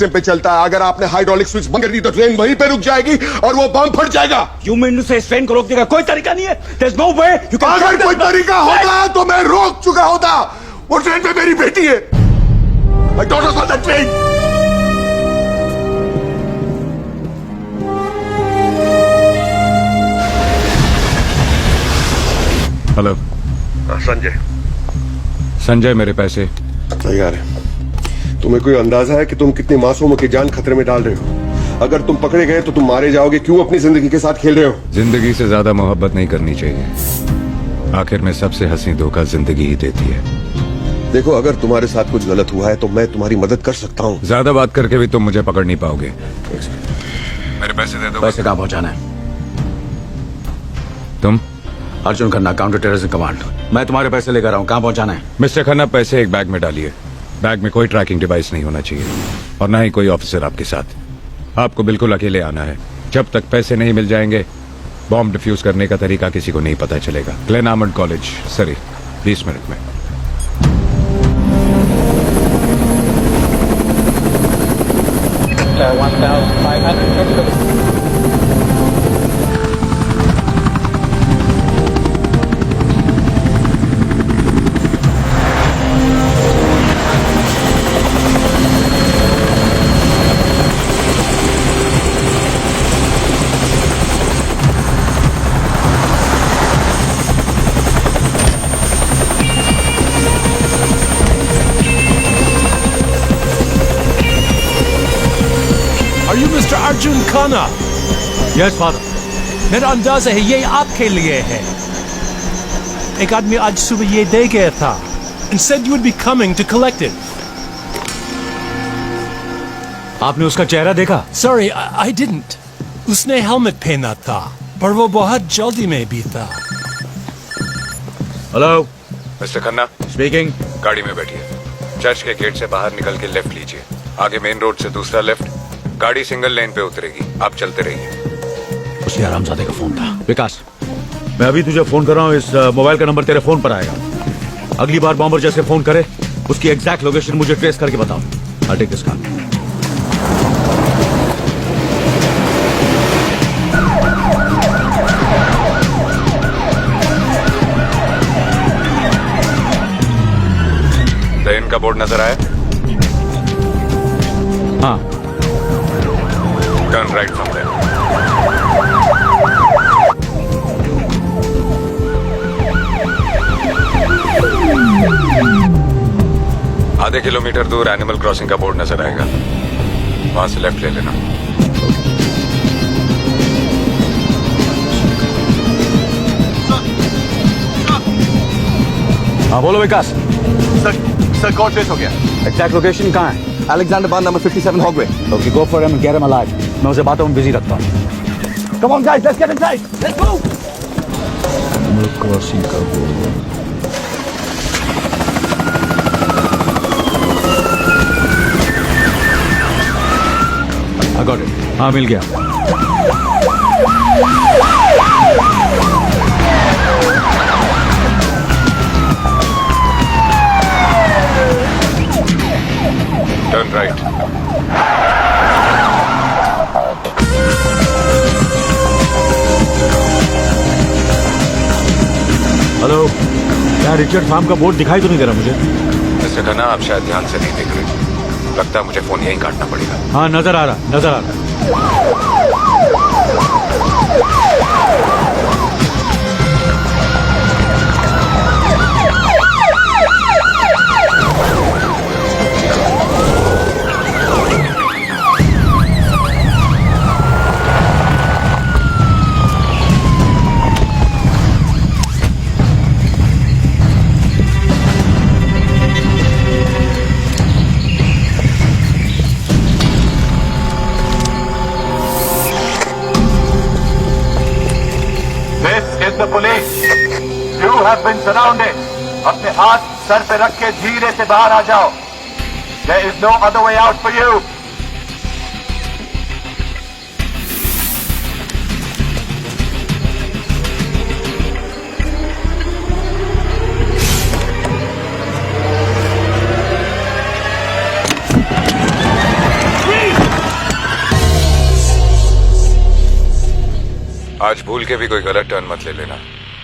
System पे चलता है। अगर आपने हाइड्रोलिक स्विच बंद कर दी तो ट्रेन वहीं पे रुक जाएगी और वो बम फट जाएगा। You mean to say इस ट्रेन को रोकने का कोई तरीका नहीं है? There's no way you can. अगर कोई तरीका होता तो मैं रोक चुका होता। वो ट्रेन पे मेरी बेटी है। My daughter's on that train. Hello Sanjay. Sanjay, मेरे पैसे। तैयार है। तुम्हें कोई अंदाजा है कि तुम कितनी मासूमों की जान खतरे में डाल रहे हो? अगर तुम पकड़े गए तो तुम मारे जाओगे। क्यों अपनी जिंदगी के साथ खेल रहे हो? जिंदगी से ज्यादा मोहब्बत नहीं करनी चाहिए। आखिर में सबसे हंसी धोखा जिंदगी ही देती है। देखो, अगर तुम्हारे साथ कुछ गलत हुआ है तो मैं तुम्हारी मदद कर सकता हूँ। ज्यादा बात करके भी तुम मुझे पकड़ नहीं पाओगे। मेरे पैसे दे दो। पैसे कहाँ पहुँचाना है? तुम? Arjun Khanna, counter terrorism command. मैं तुम्हारे पैसे लेकर रहा हूँ, कहाँ पहुँचाना है? मिस्टर खन्ना, पैसे एक बैग में डालिए। बैग में कोई ट्रैकिंग डिवाइस नहीं होना चाहिए और ना ही कोई ऑफिसर आपके साथ। आपको बिल्कुल अकेले आना है। जब तक पैसे नहीं मिल जाएंगे, बॉम्ब डिफ्यूज करने का तरीका किसी को नहीं पता चलेगा। ग्लेन आर्मर्ड कॉलेज, सरी, 20 मिनट में। Are you Mr. Arjun Khanna? Yes father. मेरा अंदाजा है ये आपके लिए है। एक आदमी आज सुबह ये दे गया था and said you would be coming to collect it. आपने उसका चेहरा देखा? Sorry, I didn't. उसने हेलमेट पहना था, पर वो बहुत जल्दी में भी था। Hello, mister Khanna speaking. गाड़ी में बैठिए। चर्च के गेट से बाहर निकल के लेफ्ट लीजिए। आगे मेन रोड से दूसरा लेफ्ट। गाड़ी सिंगल लेन पे उतरेगी। आप चलते रहिए। उसी हरामजादे का फोन था। विकास, मैं अभी तुझे फोन कर रहा हूँ। इस मोबाइल का नंबर तेरे फोन पर आएगा। अगली बार बॉम्बर जैसे फोन करे, उसकी एग्जैक्ट लोकेशन मुझे ट्रेस करके बताओ। I'll take this call. लेन का बोर्ड नजर आया? हाँ। Turn right from there. आधे किलोमीटर दूर एनिमल क्रॉसिंग का बोर्ड नजर आएगा। वहां से लेफ्ट ले लेना। हाँ बोलो विकास। सर कॉल ट्रेस हो गया। एग्जैक्ट लोकेशन कहाँ है? Alexander bar number 57 Hogway. Okay, go for him, get him alive. मैं उसे बातों में बिजी रखता हूँ। Come on guys, let's get inside. Let's move. Animal crossing का बोर्ड। I got it. हाँ, मिल गया। Turn right. हेलो, क्या रिचर्ड फार्म का बोर्ड दिखाई तो नहीं दे रहा मुझे? मिस्टर खन्ना, आप शायद ध्यान से नहीं देख रहे। लगता है मुझे फोन यहीं काटना पड़ेगा। हाँ, नजर आ रहा, नजर आ रहा। The police, you have been surrounded. अपने हाथ सर पे रख के धीरे से बाहर आ जाओ. There is no other way out for you. आज भूल के भी कोई गलत टर्न मत ले लेना,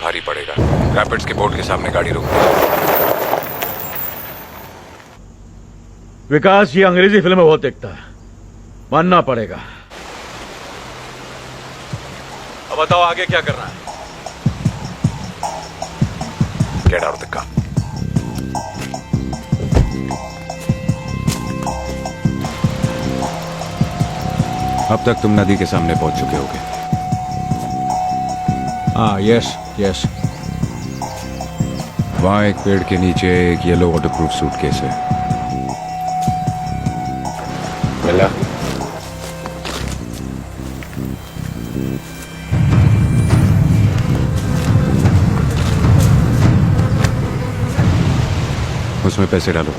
भारी पड़ेगा। रैपिड्स के बोर्ड के सामने गाड़ी रोक दो। विकास, ये अंग्रेजी फिल्में बहुत देखता है, मानना पड़ेगा। अब बताओ आगे क्या करना है? Get out of the car. अब तक तुम नदी के सामने पहुंच चुके होगे। हाँ, यस यस। वहां एक पेड़ के नीचे एक येलो वाटरप्रूफ सूटकेस है। मिला? उसमें पैसे डालो।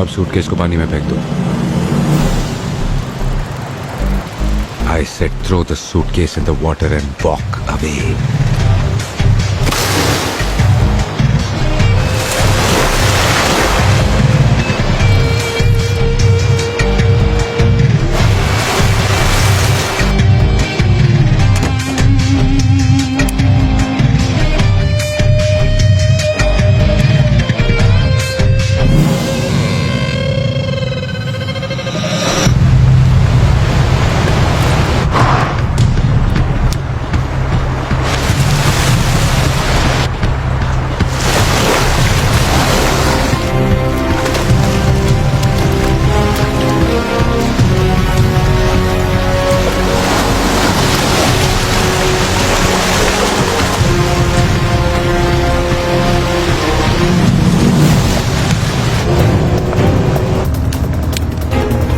अब सूटकेस को पानी में फेंक दो। I said throw the suitcase in the water and walk away.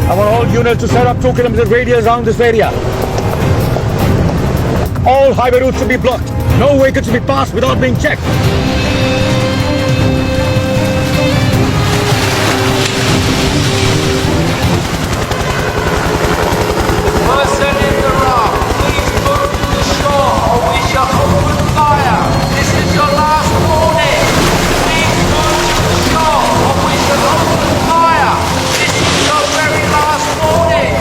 I want all units to set up 2 kilometer radius around this area. All highway routes should be blocked. No vehicles should be passed without being checked. Person in the raft, please move to the shore or we shall open fire. This is your last warning. Please move to the shore or we shall open fire. This is your very last warning.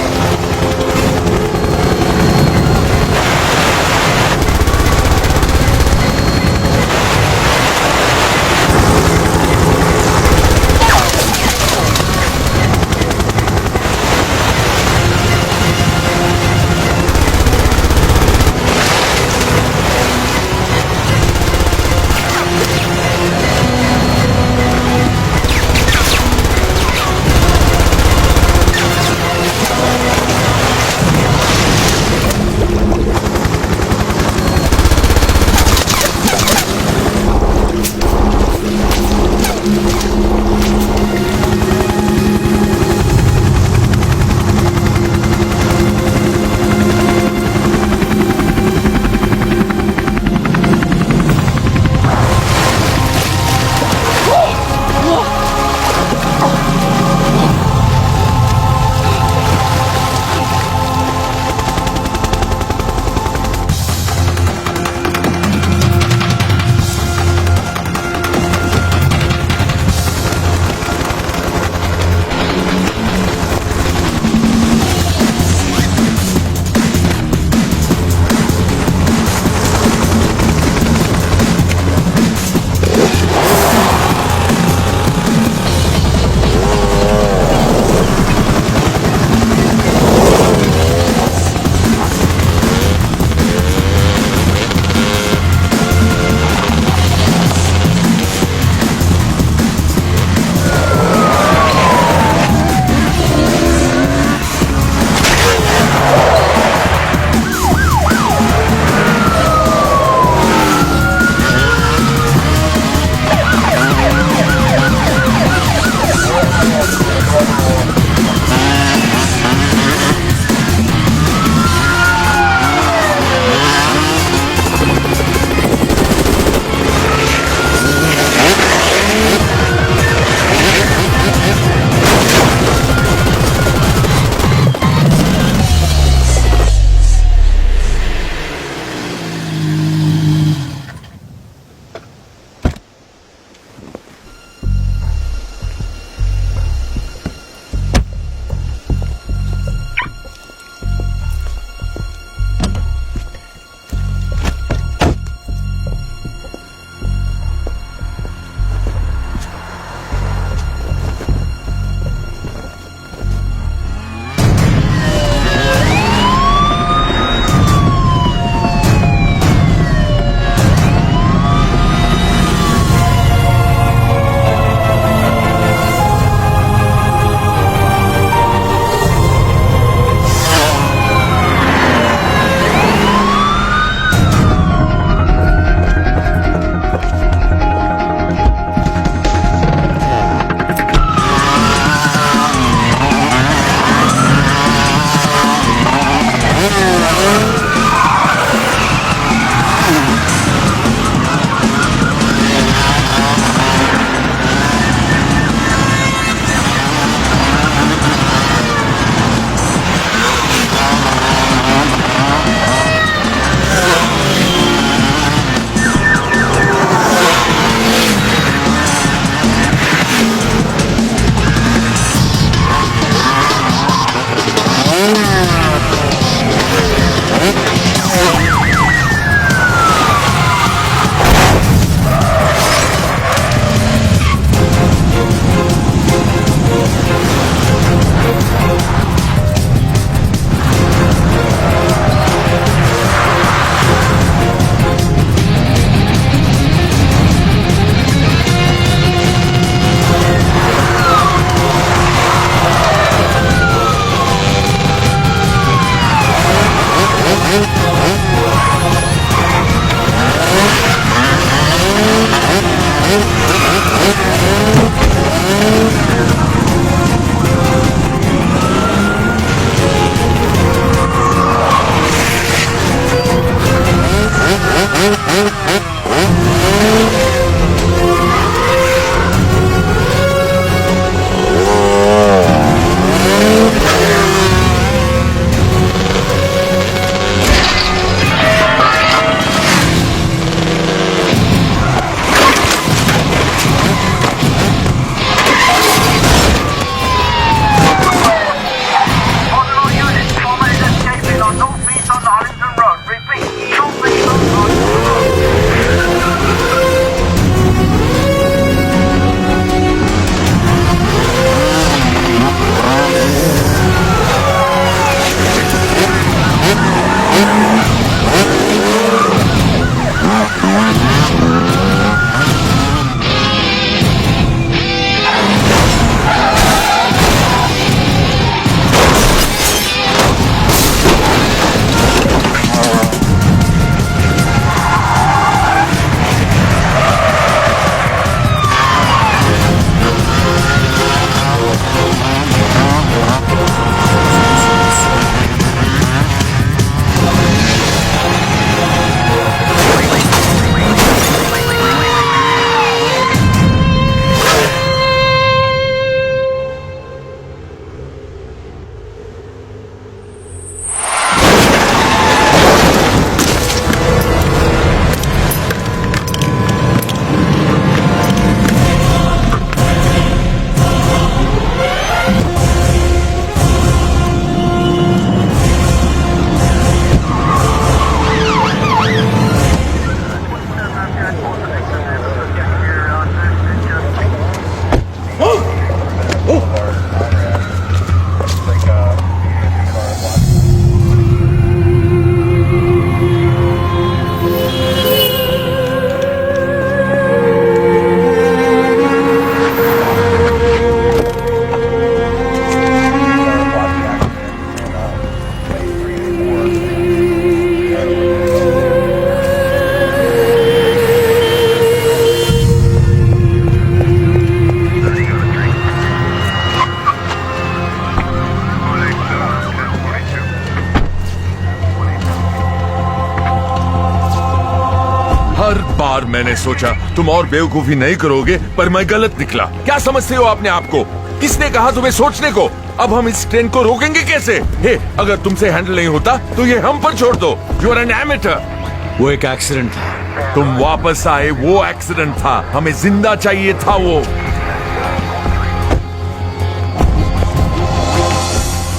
हर बार मैंने सोचा तुम और बेवकूफी नहीं करोगे, पर मैं गलत निकला। क्या समझते हो अपने आप को? किसने कहा तुम्हें सोचने को? अब हम इस ट्रेन को रोकेंगे कैसे? हे, अगर तुमसे हैंडल नहीं होता तो ये हम पर छोड़ दो। You are an amateur. वो एक एक्सीडेंट था। तुम वापस आए, वो एक्सीडेंट था। हमें जिंदा चाहिए था वो।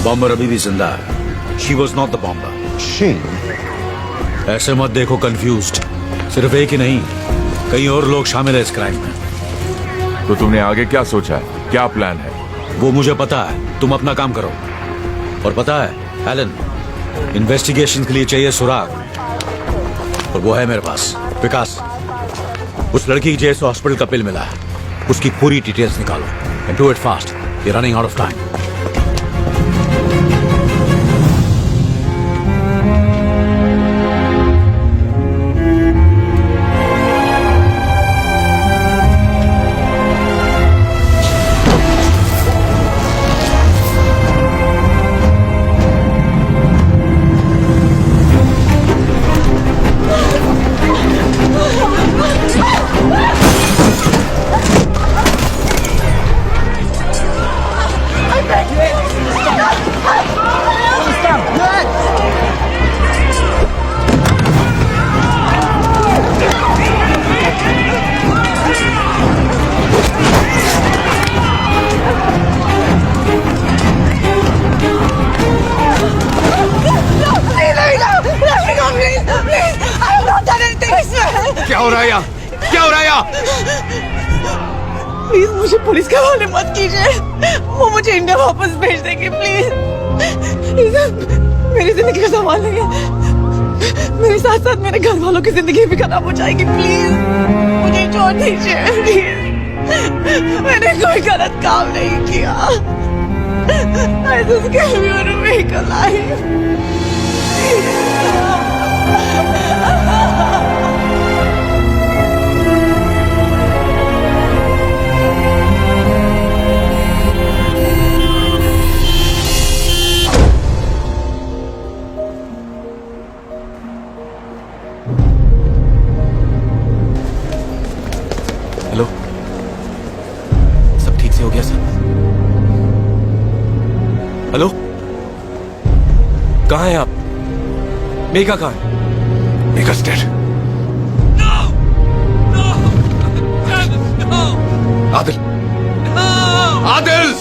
बॉम्बर अभी भी जिंदा है। She was not the bomber. ऐसे मत देखो कंफ्यूज्ड। सिर्फ एक ही नहीं, कई और लोग शामिल है इस क्राइम में। तो तुमने आगे क्या सोचा है? क्या प्लान है? वो मुझे पता है, तुम अपना काम करो। और पता है एलन, इन्वेस्टिगेशन के लिए चाहिए सुराग, और वो है मेरे पास। विकास, उस लड़की की जेएस हॉस्पिटल का बिल मिला है, उसकी पूरी डिटेल्स निकालो and do it fast. We are running out of time. क्या हो रहा है यहाँ? क्या हो रहा है यहाँ? प्लीज मुझे पुलिस के हवाले मत कीजिए। वो मुझे इंडिया वापस भेज देंगे प्लीज। मेरी जिंदगी का सवाल नहीं है। मेरे साथ साथ मेरे घर वालों की जिंदगी भी खराब हो जाएगी। प्लीज मुझे छोड़ दीजिए प्लीज। मैंने कोई गलत काम नहीं किया। I just came here to make a life. Hello, सब ठीक से हो गया सर? हेलो, कहाँ हैं आप? मेघा कहाँ है? मेघा's dead. Adil, Adil!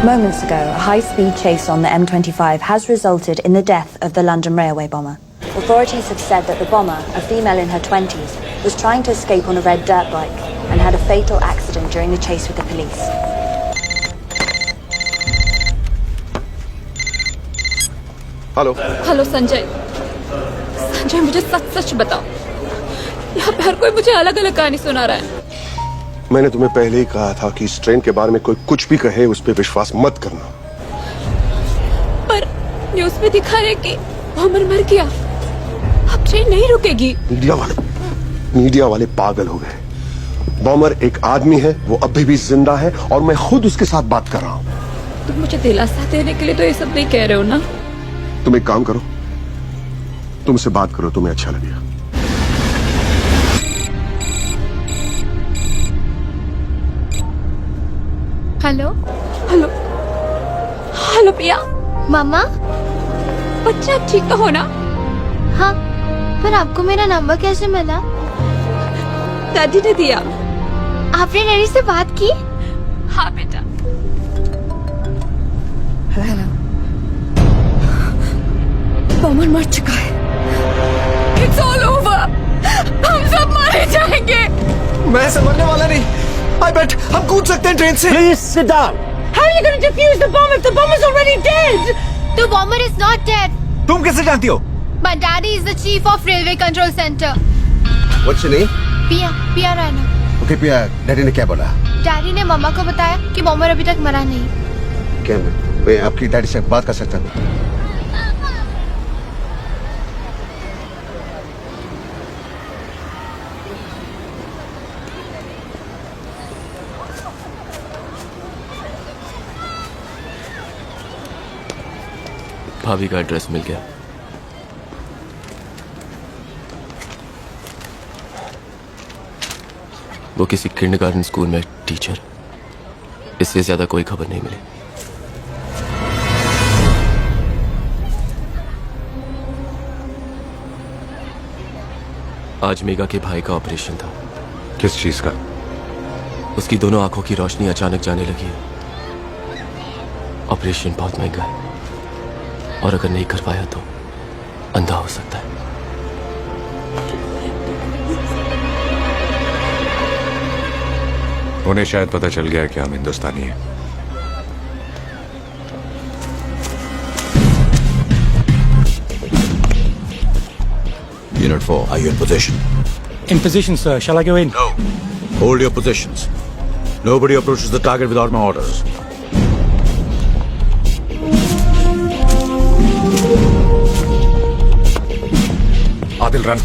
Moments ago, a high-speed chase on the M25 has resulted in the death of the London railway bomber. Authorities have said that the bomber, a female in her 20s, was trying to escape on a red dirt bike. and had a fatal accident during the chase with the police. Hello. Hello Sanjay. Sanjay मुझे सच सच बताओ, यहाँ पे हर कोई मुझे अलग अलग कहानी सुना रहा है। मैंने तुम्हें पहले ही कहा था कि इस ट्रेन के बारे में कोई कुछ भी कहे उस पर विश्वास मत करना। पर न्यूज़ में दिखा रहे कि बॉम्बर मर गया, अब ट्रेन नहीं रुकेगी। मीडिया वाले पागल हो गए। बॉमर एक आदमी है, वो अभी भी जिंदा है और मैं खुद उसके साथ बात कर रहा हूँ। तुम मुझे दिलासा देने के लिए तो ये सब नहीं कह रहे हो ना? तुम एक काम करो, तुमसे बात करो, तुम्हें अच्छा लगेगा। हेलो हेलो हेलो पिया। मामा। बच्चा ठीक तो हो ना? हाँ, पर आपको मेरा नंबर कैसे मिला? दादी ने दिया। आपने डैडी से बात की? हाँ बेटा। हेलो। बॉम्बर मर चुका है। It's all over. हम सब मारे जाएंगे। मैं समझने वाला नहीं। I bet हम कूद सकते हैं ट्रेन से। Please sit down. How are you going to defuse the bomb if the bomb is already dead? The bomber is not dead. तुम कैसे जानती हो? My daddy is the chief of railway control center. What's your name? पिया Rana. Okay, पिया, daddy ने क्या बोला? Daddy ने मम्मा को बताया कि बॉम्बर अभी तक मरा नहीं। क्या मैं आपकी डैडी से बात कर सकता हूँ? भाभी का एड्रेस मिल गया। वो किसी किंडरगार्टन स्कूल में टीचर। इससे ज्यादा कोई खबर नहीं मिली। आज मेगा के भाई का ऑपरेशन था। किस चीज का? उसकी दोनों आंखों की रोशनी अचानक जाने लगी है। ऑपरेशन बहुत महंगा है और अगर नहीं करवाया तो अंधा हो सकता है। उन्हें शायद पता चल गया कि हम हिंदुस्तानी हैं। Unit 4, are you in position? In position, sir. Shall I go in? No. Hold your positions. Nobody approaches the target without my orders. Adil, run.